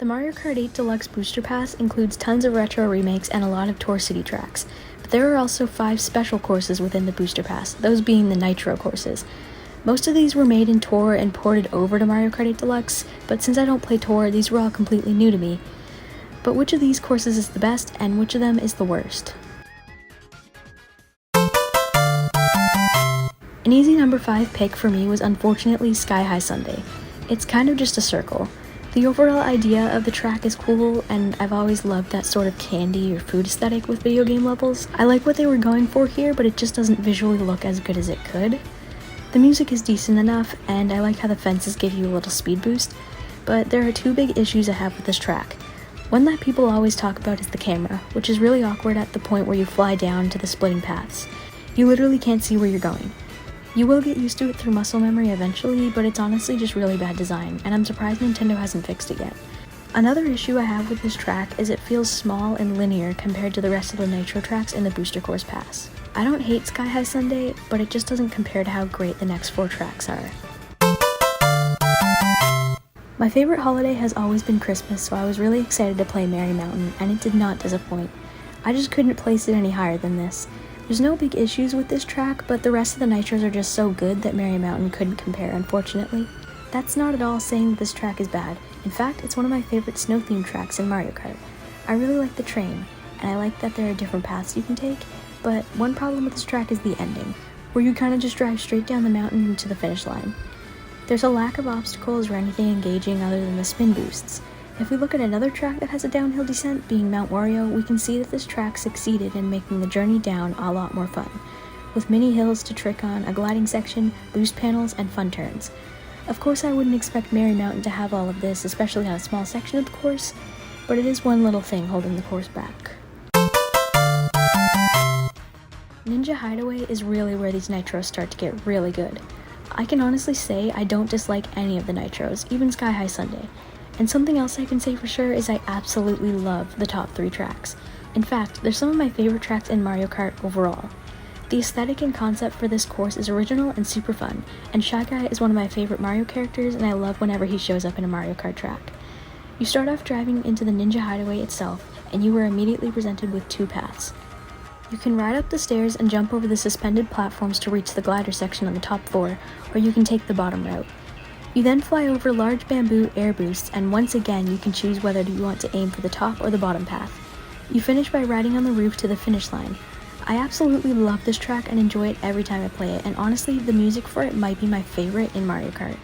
The Mario Kart 8 Deluxe Booster Pass includes tons of retro remakes and a lot of Tour City tracks, but there are also 5 special courses within the Booster Pass, those being the Nitro courses. Most of these were made in Tour and ported over to Mario Kart 8 Deluxe, but since I don't play Tour, these were all completely new to me. But which of these courses is the best, and which of them is the worst? An easy number 5 pick for me was unfortunately Sky High Sundae. It's kind of just a circle. The overall idea of the track is cool, and I've always loved that sort of candy or food aesthetic with video game levels. I like what they were going for here, but it just doesn't visually look as good as it could. The music is decent enough, and I like how the fences give you a little speed boost, but there are 2 big issues I have with this track. One that people always talk about is the camera, which is really awkward at the point where you fly down to the splitting paths. You literally can't see where you're going. You will get used to it through muscle memory eventually, but it's honestly just really bad design, and I'm surprised Nintendo hasn't fixed it yet. Another issue I have with this track is it feels small and linear compared to the rest of the Nitro tracks in the Booster Course Pass. I don't hate Sky High Sundae, but it just doesn't compare to how great the next 4 tracks are. My favorite holiday has always been Christmas, so I was really excited to play Merry Mountain, and it did not disappoint. I just couldn't place it any higher than this. There's no big issues with this track, but the rest of the Nitros are just so good that Merry Mountain couldn't compare, unfortunately. That's not at all saying that this track is bad. In fact, it's one of my favorite snow-themed tracks in Mario Kart. I really like the train, and I like that there are different paths you can take, but one problem with this track is the ending, where you kind of just drive straight down the mountain into the finish line. There's a lack of obstacles or anything engaging other than the spin boosts. If we look at another track that has a downhill descent, being Mount Wario, we can see that this track succeeded in making the journey down a lot more fun, with mini hills to trick on, a gliding section, boost panels, and fun turns. Of course, I wouldn't expect Merry Mountain to have all of this, especially on a small section of the course, but it is one little thing holding the course back. Ninja Hideaway is really where these Nitros start to get really good. I can honestly say I don't dislike any of the Nitros, even Sky High Sundae. And something else I can say for sure is I absolutely love the top 3 tracks. In fact, they're some of my favorite tracks in Mario Kart overall. The aesthetic and concept for this course is original and super fun, and Shy Guy is one of my favorite Mario characters, and I love whenever he shows up in a Mario Kart track. You start off driving into the Ninja Hideaway itself, and you are immediately presented with 2 paths. You can ride up the stairs and jump over the suspended platforms to reach the glider section on the top floor, or you can take the bottom route. You then fly over large bamboo air boosts, and once again you can choose whether you want to aim for the top or the bottom path. You finish by riding on the roof to the finish line. I absolutely love this track and enjoy it every time I play it, and honestly, the music for it might be my favorite in Mario Kart.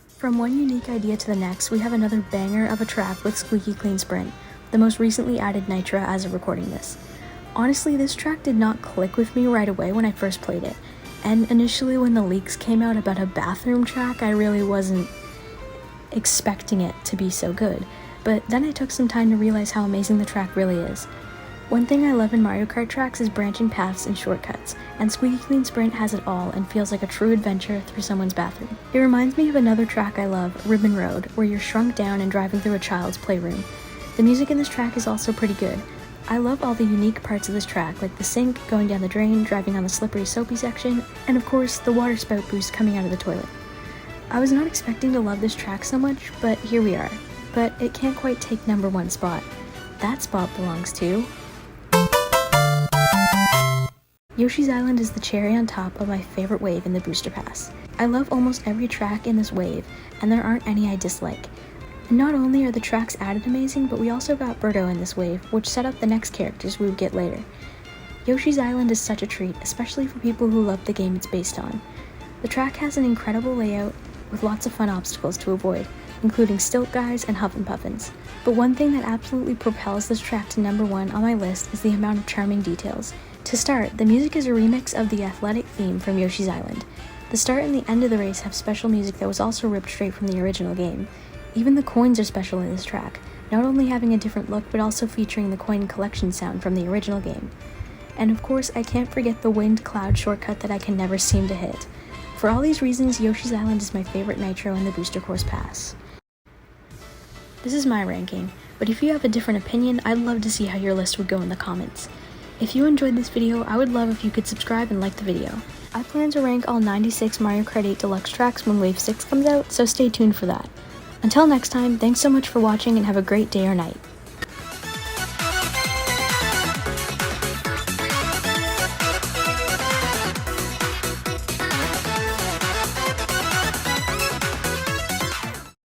From one unique idea to the next, we have another banger of a track with Squeaky Clean Sprint, the most recently added Nitro as of recording this. Honestly, this track did not click with me right away when I first played it. And initially when the leaks came out about a bathroom track, I really wasn't expecting it to be so good. But then I took some time to realize how amazing the track really is. One thing I love in Mario Kart tracks is branching paths and shortcuts, and Squeaky Clean Sprint has it all and feels like a true adventure through someone's bathroom. It reminds me of another track I love, Ribbon Road, where you're shrunk down and driving through a child's playroom. The music in this track is also pretty good. I love all the unique parts of this track, like the sink, going down the drain, driving on the slippery soapy section, and of course, the water spout boost coming out of the toilet. I was not expecting to love this track so much, but here we are. But it can't quite take number 1 spot. That spot belongs to... Yoshi's Island is the cherry on top of my favorite wave in the Booster Pass. I love almost every track in this wave, and there aren't any I dislike. And not only are the tracks added amazing, but we also got Birdo in this wave, which set up the next characters we would get later. Yoshi's Island is such a treat, especially for people who love the game it's based on. The track has an incredible layout with lots of fun obstacles to avoid, including Stilt Guys and Huff and Puffins. But one thing that absolutely propels this track to number 1 on my list is the amount of charming details. To start, the music is a remix of the athletic theme from Yoshi's Island. The start and the end of the race have special music that was also ripped straight from the original game. Even the coins are special in this track, not only having a different look but also featuring the coin collection sound from the original game. And of course, I can't forget the winged cloud shortcut that I can never seem to hit. For all these reasons, Yoshi's Island is my favorite Nitro in the Booster Course Pass. This is my ranking, but if you have a different opinion, I'd love to see how your list would go in the comments. If you enjoyed this video, I would love if you could subscribe and like the video. I plan to rank all 96 Mario Kart 8 Deluxe tracks when Wave 6 comes out, so stay tuned for that. Until next time, thanks so much for watching and have a great day or night.